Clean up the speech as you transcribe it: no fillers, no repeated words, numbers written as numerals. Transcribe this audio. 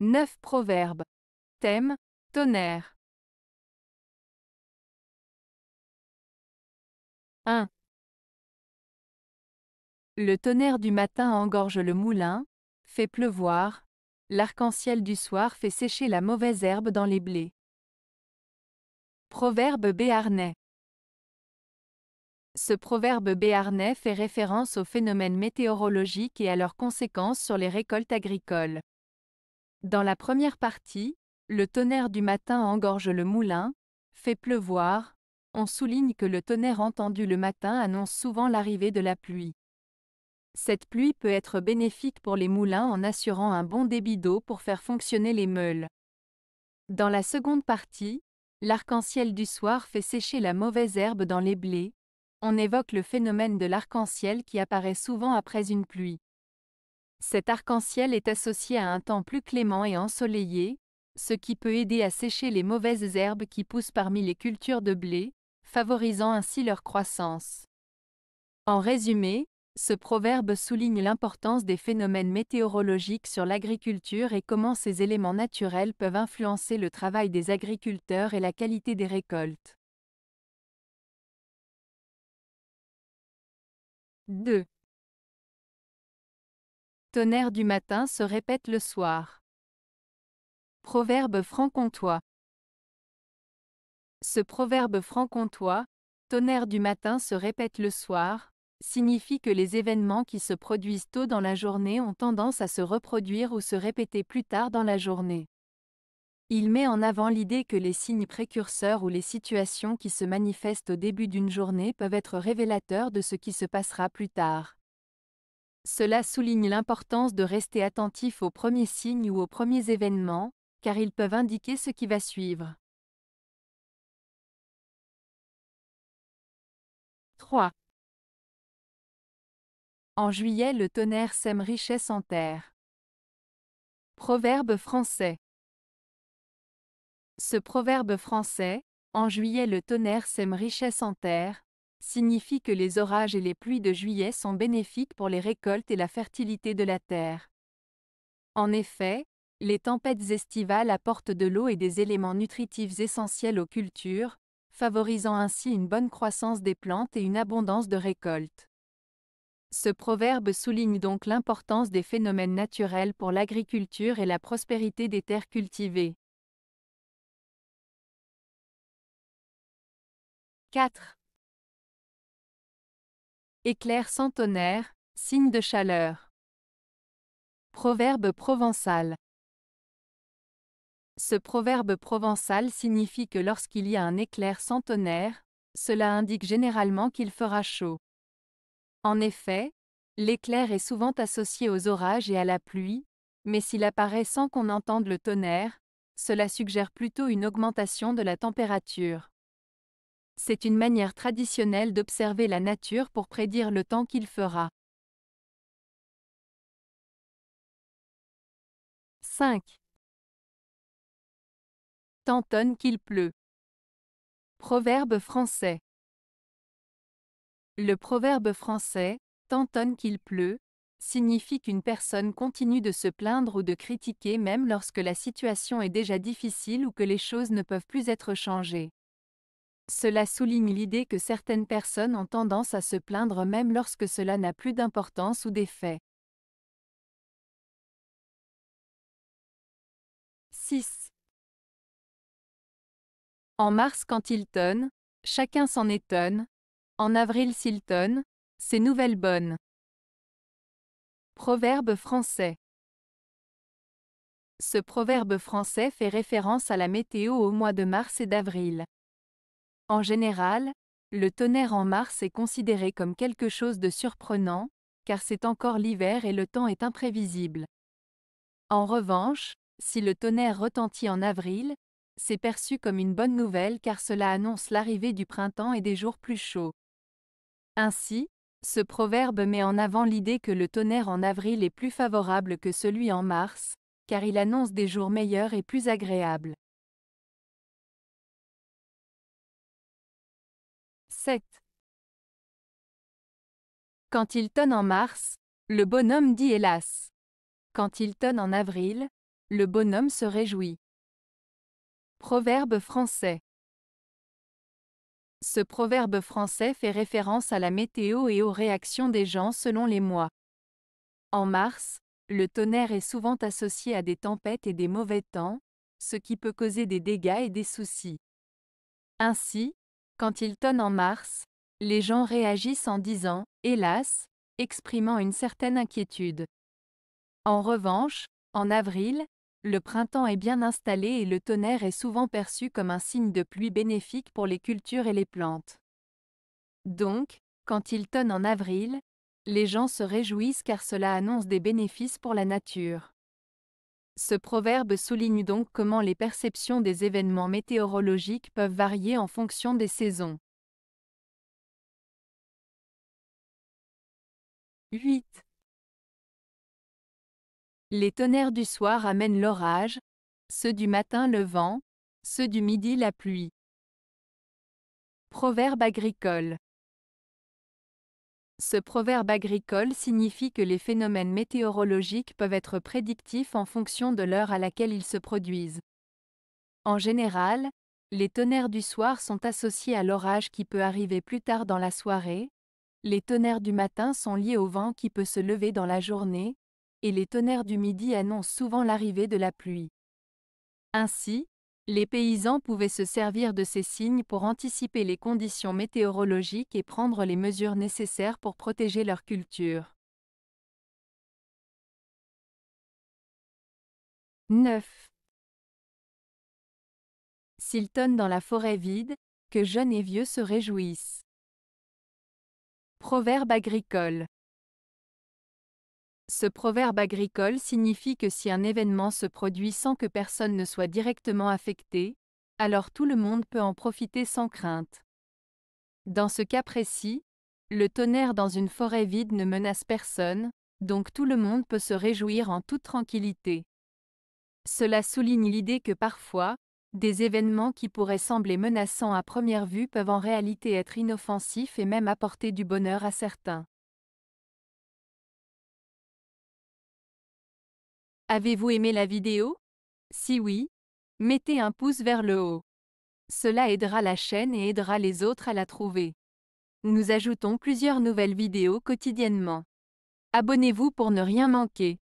9 proverbes. Thème, tonnerre. 1. Le tonnerre du matin engorge le moulin, fait pleuvoir, l'arc-en-ciel du soir fait sécher la mauvaise herbe dans les blés. Proverbe béarnais. Ce proverbe béarnais fait référence aux phénomènes météorologiques et à leurs conséquences sur les récoltes agricoles. Dans la première partie, le tonnerre du matin engorge le moulin, fait pleuvoir, on souligne que le tonnerre entendu le matin annonce souvent l'arrivée de la pluie. Cette pluie peut être bénéfique pour les moulins en assurant un bon débit d'eau pour faire fonctionner les meules. Dans la seconde partie, l'arc-en-ciel du soir fait sécher la mauvaise herbe dans les blés. On évoque le phénomène de l'arc-en-ciel qui apparaît souvent après une pluie. Cet arc-en-ciel est associé à un temps plus clément et ensoleillé, ce qui peut aider à sécher les mauvaises herbes qui poussent parmi les cultures de blé, favorisant ainsi leur croissance. En résumé, ce proverbe souligne l'importance des phénomènes météorologiques sur l'agriculture et comment ces éléments naturels peuvent influencer le travail des agriculteurs et la qualité des récoltes. 2. Tonnerre du matin se répète le soir. Proverbe franc-comtois. Ce proverbe franc-comtois, tonnerre du matin se répète le soir, signifie que les événements qui se produisent tôt dans la journée ont tendance à se reproduire ou se répéter plus tard dans la journée. Il met en avant l'idée que les signes précurseurs ou les situations qui se manifestent au début d'une journée peuvent être révélateurs de ce qui se passera plus tard. Cela souligne l'importance de rester attentif aux premiers signes ou aux premiers événements, car ils peuvent indiquer ce qui va suivre. 3. En juillet, le tonnerre sème richesse en terre. Proverbe français. Ce proverbe français, en juillet le tonnerre sème richesse en terre, signifie que les orages et les pluies de juillet sont bénéfiques pour les récoltes et la fertilité de la terre. En effet, les tempêtes estivales apportent de l'eau et des éléments nutritifs essentiels aux cultures, favorisant ainsi une bonne croissance des plantes et une abondance de récoltes. Ce proverbe souligne donc l'importance des phénomènes naturels pour l'agriculture et la prospérité des terres cultivées. 4. Éclair sans tonnerre, signe de chaleur. Proverbe provençal. Ce proverbe provençal signifie que lorsqu'il y a un éclair sans tonnerre, cela indique généralement qu'il fera chaud. En effet, l'éclair est souvent associé aux orages et à la pluie, mais s'il apparaît sans qu'on entende le tonnerre, cela suggère plutôt une augmentation de la température. C'est une manière traditionnelle d'observer la nature pour prédire le temps qu'il fera. 5. Tant tonne qu'il pleut. Proverbe français. Le proverbe français, tant tonne qu'il pleut, signifie qu'une personne continue de se plaindre ou de critiquer même lorsque la situation est déjà difficile ou que les choses ne peuvent plus être changées. Cela souligne l'idée que certaines personnes ont tendance à se plaindre même lorsque cela n'a plus d'importance ou d'effet. 6. En mars quand il tonne, chacun s'en étonne. En avril s'il tonne, c'est nouvelle bonne. Proverbe français. Ce proverbe français fait référence à la météo au mois de mars et d'avril. En général, le tonnerre en mars est considéré comme quelque chose de surprenant, car c'est encore l'hiver et le temps est imprévisible. En revanche, si le tonnerre retentit en avril, c'est perçu comme une bonne nouvelle car cela annonce l'arrivée du printemps et des jours plus chauds. Ainsi, ce proverbe met en avant l'idée que le tonnerre en avril est plus favorable que celui en mars, car il annonce des jours meilleurs et plus agréables. 7. Quand il tonne en mars, le bonhomme dit hélas. Quand il tonne en avril, le bonhomme se réjouit. Proverbe français. Ce proverbe français fait référence à la météo et aux réactions des gens selon les mois. En mars, le tonnerre est souvent associé à des tempêtes et des mauvais temps, ce qui peut causer des dégâts et des soucis. Ainsi, quand il tonne en mars, les gens réagissent en disant « hélas », exprimant une certaine inquiétude. En revanche, en avril, le printemps est bien installé et le tonnerre est souvent perçu comme un signe de pluie bénéfique pour les cultures et les plantes. Donc, quand il tonne en avril, les gens se réjouissent car cela annonce des bénéfices pour la nature. Ce proverbe souligne donc comment les perceptions des événements météorologiques peuvent varier en fonction des saisons. 8. Les tonnerres du soir amènent l'orage, ceux du matin le vent, ceux du midi la pluie. Proverbe agricole. Ce proverbe agricole signifie que les phénomènes météorologiques peuvent être prédictifs en fonction de l'heure à laquelle ils se produisent. En général, les tonnerres du soir sont associés à l'orage qui peut arriver plus tard dans la soirée, les tonnerres du matin sont liés au vent qui peut se lever dans la journée, et les tonnerres du midi annoncent souvent l'arrivée de la pluie. Ainsi, les paysans pouvaient se servir de ces signes pour anticiper les conditions météorologiques et prendre les mesures nécessaires pour protéger leur culture. 9. S'il tonne dans la forêt vide, que jeunes et vieux se réjouissent. Proverbe agricole. Ce proverbe agricole signifie que si un événement se produit sans que personne ne soit directement affecté, alors tout le monde peut en profiter sans crainte. Dans ce cas précis, le tonnerre dans une forêt vide ne menace personne, donc tout le monde peut se réjouir en toute tranquillité. Cela souligne l'idée que parfois, des événements qui pourraient sembler menaçants à première vue peuvent en réalité être inoffensifs et même apporter du bonheur à certains. Avez-vous aimé la vidéo? Si oui, mettez un pouce vers le haut. Cela aidera la chaîne et aidera les autres à la trouver. Nous ajoutons plusieurs nouvelles vidéos quotidiennement. Abonnez-vous pour ne rien manquer.